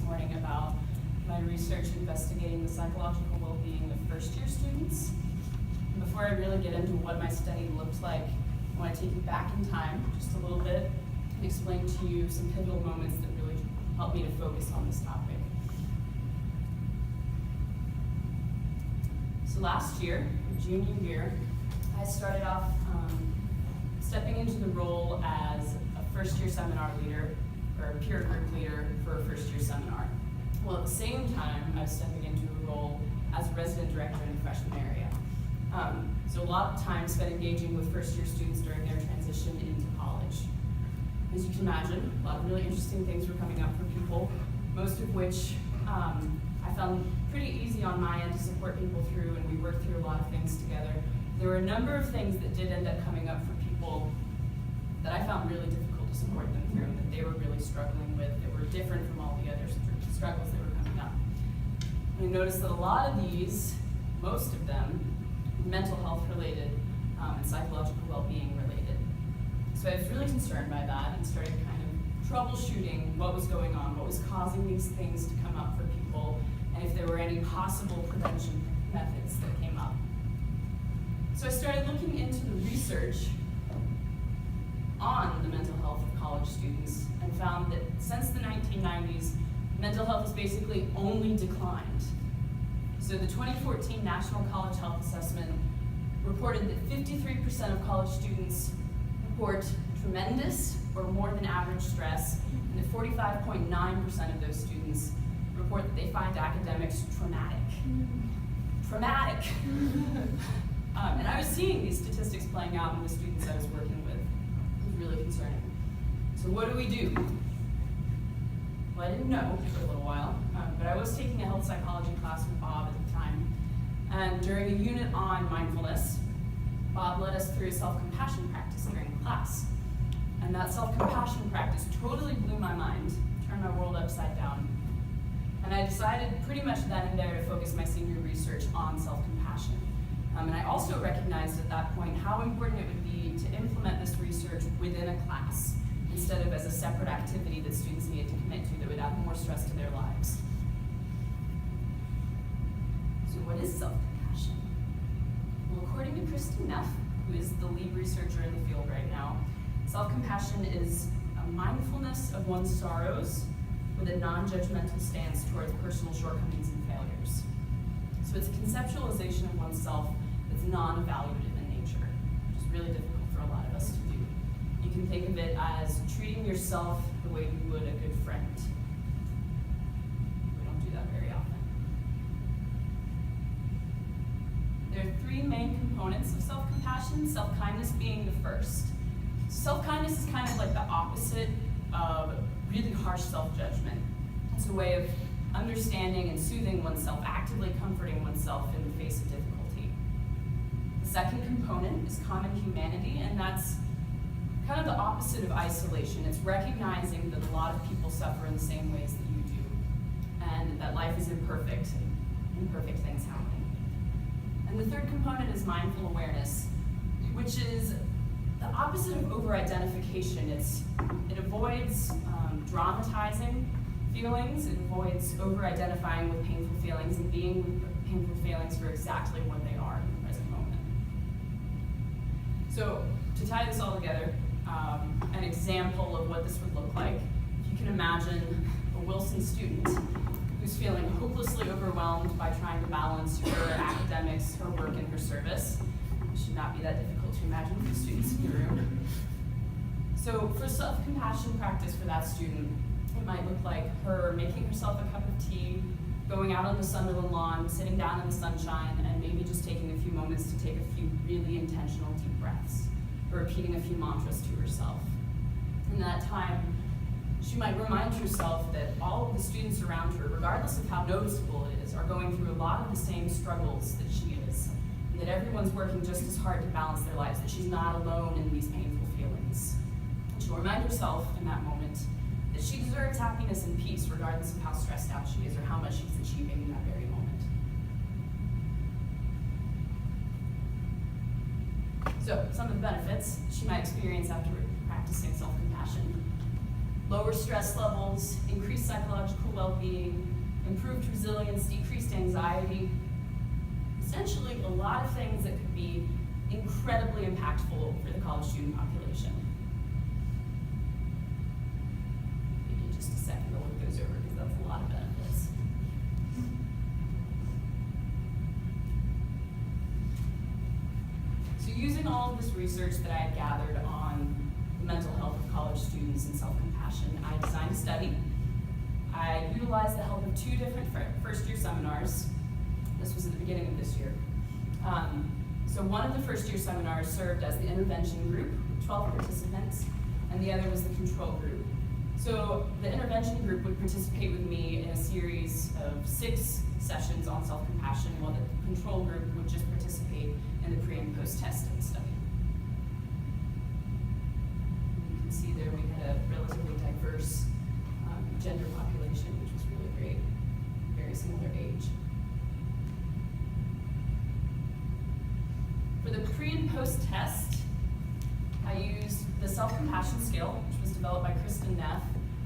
morning about my research investigating the psychological well-being of first-year students. And before I really get into what my study looked like, I want to take you back in time just a little bit and explain to you some pivotal moments that really helped me to focus on this topic. So last year, junior year, I started off stepping into the role as a first-year seminar leader or a peer group leader for a first-year seminar. Well, at the same time, I was stepping into a role as a resident director in the freshman area. So a lot of time spent engaging with first-year students during their transition into college. As you can imagine, a lot of really interesting things were coming up for people, most of which I found pretty easy on my end to support people through, and we worked through a lot of things together. There were a number of things that did end up coming up for people that I found really difficult to support them through, and that they were really struggling with, that were different from all the other struggles that were coming up. And I noticed that a lot of these, most of them, mental health related and psychological well-being related. So I was really concerned by that and started kind of troubleshooting what was going on, what was causing these things to come up for people, and if there were any possible prevention methods that came up. So I started looking into the research on the mental health of college students and found that since the 1990s, mental health has basically only declined. So the 2014 National College Health Assessment reported that 53% of college students report tremendous or more than average stress, and that 45.9% of those students report that they find academics traumatic. Traumatic. And I was seeing these statistics playing out in the students I was working with. It was really concerning. So what do we do? Well, I didn't know for a little while, but I was taking a health psychology class with Bob at the time. And during a unit on mindfulness, Bob led us through a self-compassion practice during class. And that self-compassion practice totally blew my mind, turned my world upside down. And I decided pretty much then and there to focus my senior research on self-compassion. And I also recognized at that point how important it would be to implement this research within a class, instead of as a separate activity that students needed to commit to that would add more stress to their lives. So what is self-compassion? Well, according to Kristen Neff, who is the lead researcher in the field right now, self-compassion is a mindfulness of one's sorrows with a non-judgmental stance towards personal shortcomings and failures. So it's a conceptualization of oneself that's non-evaluative in nature, which is really difficult for a lot of us to do. You can think of it as treating yourself the way you would a good friend. We don't do that very often. There are three main components of self-compassion, self-kindness being the first. Self-kindness is kind of like the opposite of really harsh self-judgment. It's a way of understanding and soothing oneself, actively comforting oneself in the face of difficulty. The second component is common humanity, and that's kind of the opposite of isolation. It's recognizing that a lot of people suffer in the same ways that you do, and that life is imperfect, and imperfect things happen. And the third component is mindful awareness, which is the opposite of over-identification. It avoids dramatizing feelings, it avoids over-identifying with painful feelings and being with painful feelings for exactly what they are in the present moment. So to tie this all together, an example of what this would look like, if you can imagine a Wilson student who's feeling hopelessly overwhelmed by trying to balance her academics, her work, and her service. It should not be that difficult to imagine for the students in the room. So for self-compassion practice for that student, it might look like her making herself a cup of tea, going out on the Sunderland lawn, sitting down in the sunshine, and maybe just taking a few moments to take a few really intentional deep breaths, or repeating a few mantras to herself. In that time, she might remind herself that all of the students around her, regardless of how noticeable it is, are going through a lot of the same struggles that she is, and that everyone's working just as hard to balance their lives, that she's not alone in these painful feelings. And she'll remind herself in that moment that she deserves happiness and peace regardless of how stressed out she is or how much she's achieving in that very moment. So some of the benefits she might experience after practicing self-compassion: lower stress levels, increased psychological well-being, improved resilience, decreased anxiety, essentially a lot of things that could be incredibly impactful for the college student population. Give you just a second to look those over because that's a lot of benefits. So using all of this research that I had gathered on the mental health of college students and self-compassion, I designed a study. I utilized the help of 2 different first-year seminars. This was at the beginning of this year. So one of the first-year seminars served as the intervention group, 12 participants, and the other was the control group. So the intervention group would participate with me in a series of 6 sessions on self-compassion, while the control group would just participate in the pre- and post-test of the study. You can see there we had a relatively diverse gender population, which was really great, very similar age. For the pre- and post-test, I used the self-compassion scale, which was developed by Kristen Neff.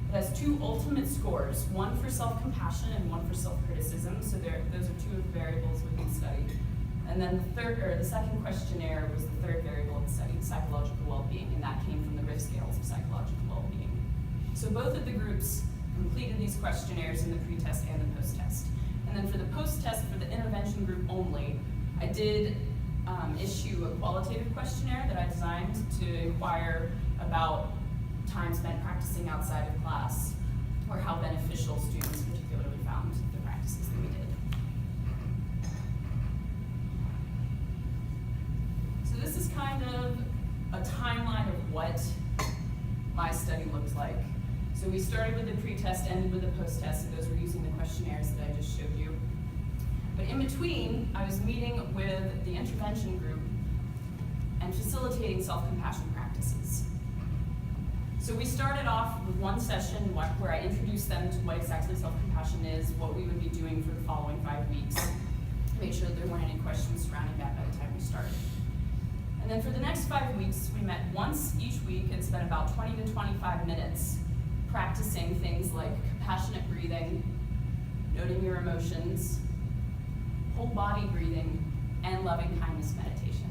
It has 2 ultimate scores, one for self-compassion and one for self-criticism. So those are 2 of the variables within the study. And then the second questionnaire was the 3rd variable of the study, psychological well-being, and that came from the RIF scales of psychological well-being. So both of the groups completed these questionnaires in the pre-test and the post-test. And then for the post-test, for the intervention group only, I did issue a qualitative questionnaire that I designed to inquire about time spent practicing outside of class, or how beneficial students particularly found the practices that we did. So this is kind of a timeline of what my study looked like. So we started with the pre-test, ended with the post-test, and those were using the questionnaires that I just showed you. But in between, I was meeting with the intervention group and facilitating self-compassion practices. So we started off with one session where I introduced them to what exactly self-compassion is, what we would be doing for the following 5 weeks, made sure that there weren't any questions surrounding that by the time we started. And then for the next 5 weeks, we met once each week and spent about 20 to 25 minutes practicing things like compassionate breathing, noting your emotions, whole body breathing, and loving kindness meditation.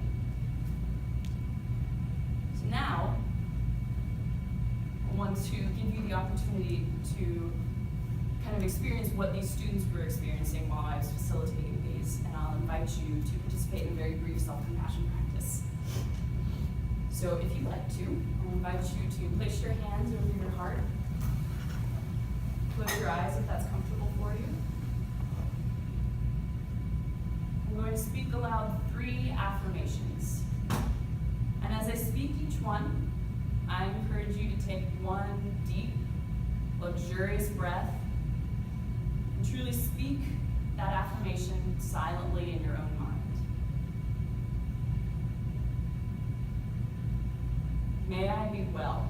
So now, I want to give you the opportunity to kind of experience what these students were experiencing while I was facilitating these, and I'll invite you to participate in a very brief self-compassion practice. So if you'd like to, I'll invite you to place your hands over your heart. Close your eyes if that's comfortable for you. I'm going to speak aloud 3 affirmations. And as I speak each one, I encourage you to take one deep, luxurious breath and truly speak that affirmation silently in your own mind. May I be well.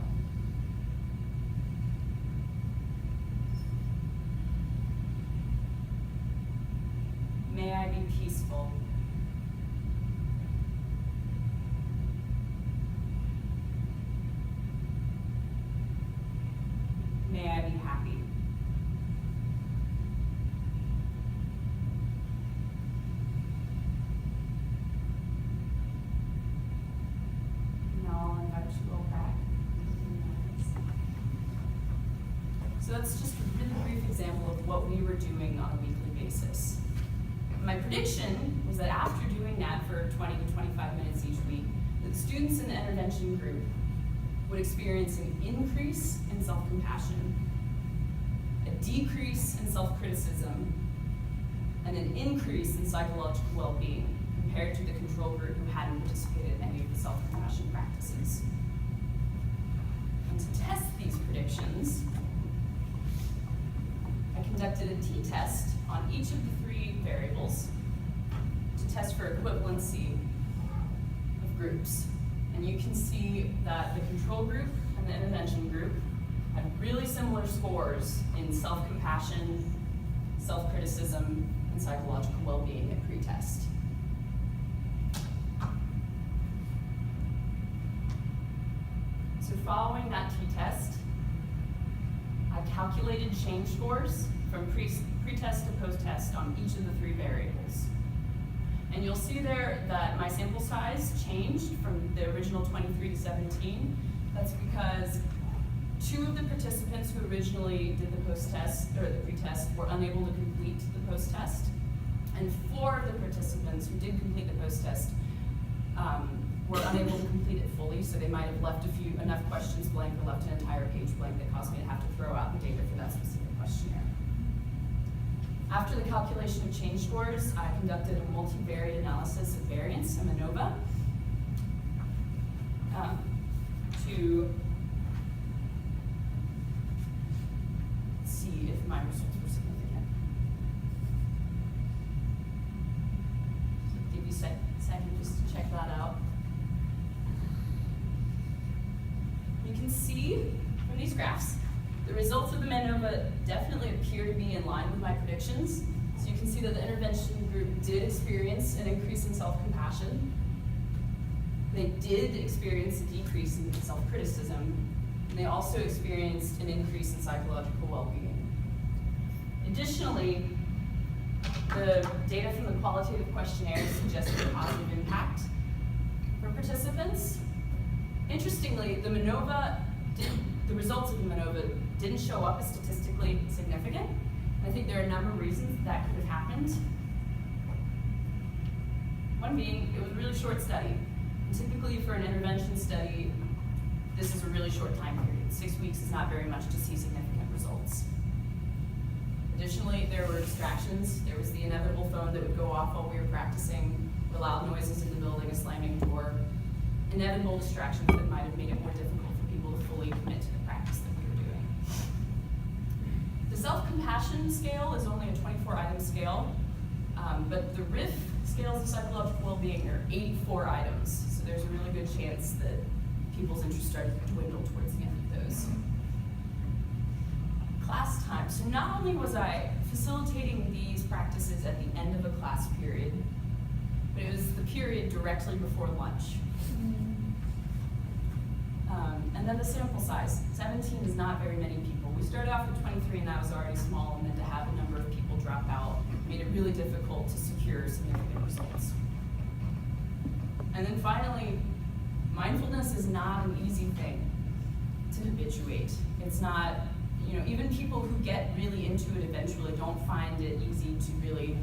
May I be peaceful. May I be happy. Now I'll invite you all back. So that's just a really brief example of what we were doing on a weekly basis. My prediction was that after doing that for 20 to 25 minutes each week, that students in the intervention group would experience an increase in self-compassion, a decrease in self-criticism, and an increase in psychological well-being compared to the control group who hadn't participated in any of the self-compassion practices. And to test these predictions, I conducted a t-test on each of the 3 variables to test for equivalency of groups. And you can see that the control group and the intervention group had really similar scores in self-compassion, self-criticism, and psychological well-being at pre-test. So following that t-test, I calculated change scores from pre-test to post-test on each of the 3 variables. And you'll see there that my sample size changed from the original 23 to 17. That's because 2 of the participants who originally did the post-test, or the pre-test, were unable to complete the post-test. And 4 of the participants who did complete the post-test were unable to complete it fully, so they might have left enough questions blank or left an entire page blank that caused me to have to throw out the data for that specific questionnaire. After the calculation of change scores, I conducted a multivariate analysis of variance, a MANOVA, to see if my results were significant. So give you a second just to check that out. You can see from these graphs, the results of the MANOVA definitely appear to be in line with my predictions. So you can see that the intervention group did experience an increase in self-compassion. They did experience a decrease in self-criticism, and they also experienced an increase in psychological well-being. Additionally, the data from the qualitative questionnaire suggested a positive impact for participants. Interestingly, the results of the MANOVA didn't show up as statistically significant. I think there are a number of reasons that could have happened. One being, it was a really short study. And typically for an intervention study, this is a really short time period. 6 weeks is not very much to see significant results. Additionally, there were distractions. There was the inevitable phone that would go off while we were practicing, the loud noises in the building, a slamming door, inevitable distractions that might have made it more difficult for people to fully commit to the practice that we were doing. The self-compassion scale is only a 24-item scale, but the RIF scales of psychological well-being are 84 items, so there's a really good chance that people's interest started to dwindle towards the end of those. Class time. So not only was I facilitating these practices at the end of a class period, but it was the period directly before lunch. And then the sample size, 17 is not very many people. We started off with 23 and that was already small, and then to have a number of people drop out made it really difficult to secure significant results. And then finally, mindfulness is not an easy thing to habituate. It's not, even people who get really into it eventually don't find it easy to really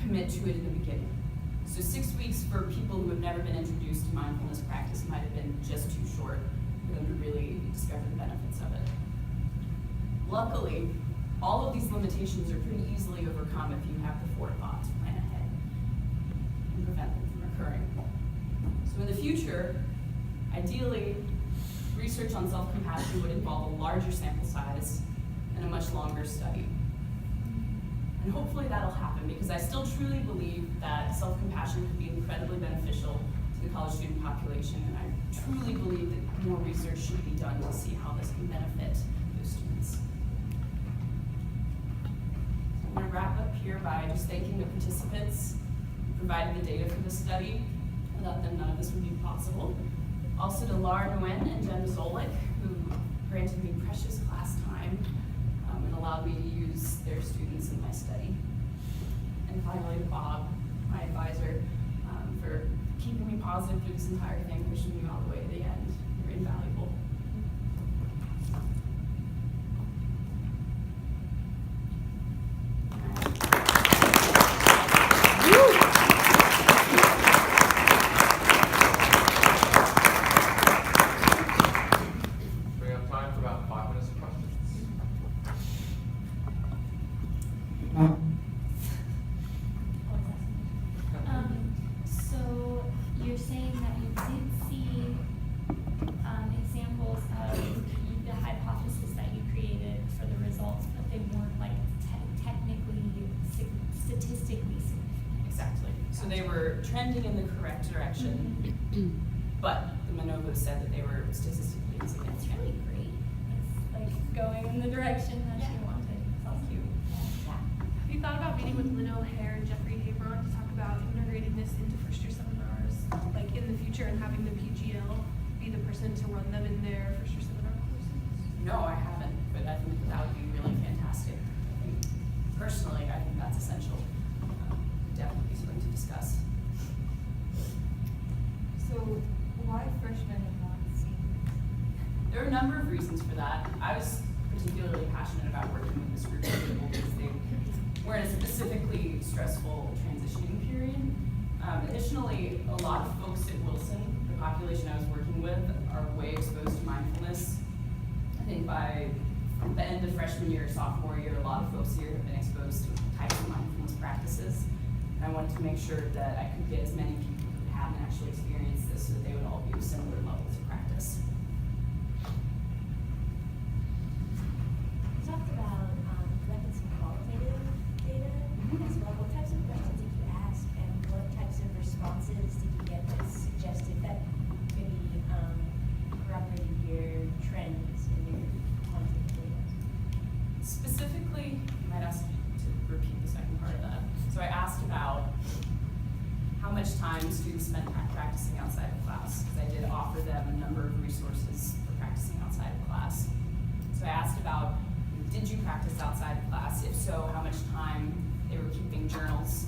commit to it in the beginning. So 6 weeks for people who have never been introduced to mindfulness practice might have been just too short for them to really discover the benefits of it. Luckily, all of these limitations are pretty easily overcome if you have the forethought to plan ahead and prevent them from occurring. So in the future, ideally, research on self-compassion would involve a larger sample size and a much longer study. And hopefully that'll happen, because I still truly believe that self-compassion could be incredibly beneficial to the college student population, and I truly believe that more research should be done to see how this can benefit those students. I'm going to wrap up here by just thanking the participants who provided the data for this study. Without them, none of this would be possible. Also to Laura Nguyen and Jen Zolik, who granted me precious class time and allowed me to use their students in my study. And finally to Bob, my advisor, for keeping me positive through this entire thing, pushing me all the way to the end. You're invaluable. Trending in the correct direction, but the MANOVA said that they were statistically insignificant. That's really great. It's like going in the direction that you wanted. Thank you. Yeah. Have you thought about meeting with Lynn O'Hare and Jeffrey Hebron to talk about integratedness into first year seminars, like in the future, and having the PGL be the person to run them in their first year seminar courses? No, I haven't, but I think that would be really reasons for that. I was particularly passionate about working with this group of people because they were in a specifically stressful transitioning period. Additionally, a lot of folks at Wilson, the population I was working with, are way exposed to mindfulness. I think by the end of freshman year, sophomore year, a lot of folks here have been exposed to types of mindfulness practices. And I wanted to make sure that I could get as many people who haven't actually experienced this so that they would all be of similar levels of practice. You talked about collecting some qualitative data as well. What types of questions did you ask, and what types of responses did you get that suggested that maybe corroborated your trends in your quantitative data? Specifically, you might ask to repeat the second part of that. So I asked about how much time students spent practicing outside of class, because I did offer them a number of resources for practicing outside of class. So I asked about, did you practice outside of class? If so, how much time they were keeping journals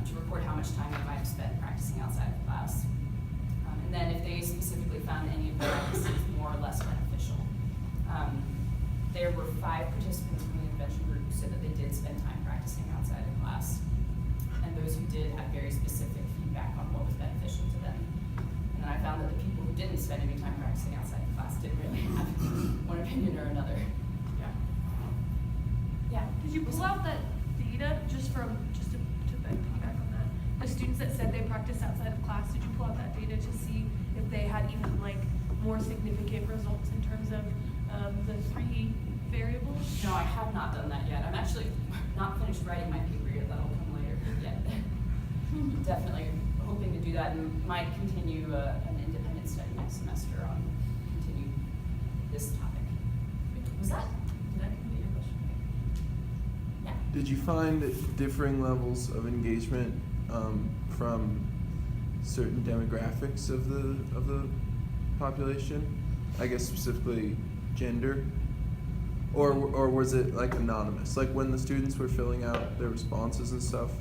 to report how much time they might have spent practicing outside of class. And then if they specifically found any of the practices more or less beneficial. There were 5 participants from the intervention group who said that they did spend time practicing outside of class. And those who did had very specific feedback on what was beneficial to them. And then I found that the people who didn't spend any time practicing outside of class didn't really have one opinion or another. Yeah. Did you pull out that data just to piggyback on that? The students that said they practiced outside of class, did you pull out that data to see if they had even like more significant results in terms of the 3 variables? No, I have not done that yet. I'm actually not finished writing my paper yet. That'll come later yet. Definitely hoping to do that and might continue an independent study next semester on continue this topic. Did that complete your question? Yeah. Did you find differing levels of engagement from certain demographics of the population? I guess specifically gender, or was it like anonymous? Like when the students were filling out their responses and stuff,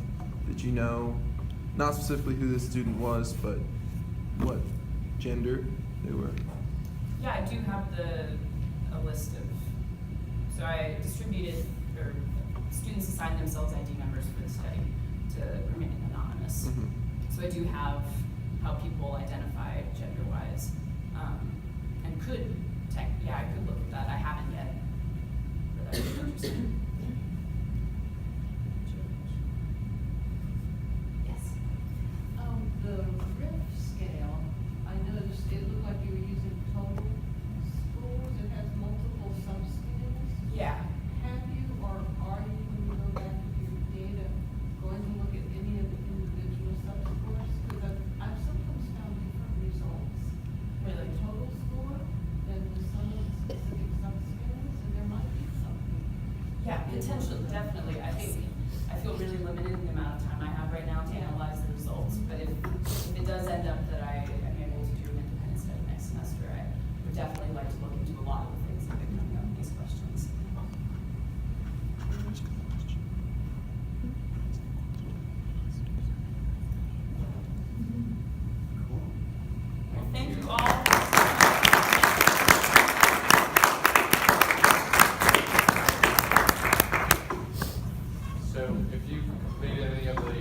did you know, not specifically who the student was, but what gender they were? Yeah, I do have a list of, so I distributed, or students assigned themselves ID numbers for the study to remain anonymous. Mm-hmm. So I do have how people identify gender-wise, and I could look at that. I haven't yet. But that would be interesting. Yes. The RIF scale, I noticed it looked like you were using total schools. It has multiple subscales. Yeah. Have you, or are you, when you go back with your data, going to look at any of the individual subscores? Because I've sometimes found different results. Really? The total score than the sum of the specific subscales, and there might be something. Yeah, potentially, definitely. I think I feel really limited in the amount of time I have right now to analyze the results. But if it does end up that I am able to do an independent study next semester, I would definitely like to look into a lot of the things that have been coming up in these questions. Well, thank you all. So if you completed any of the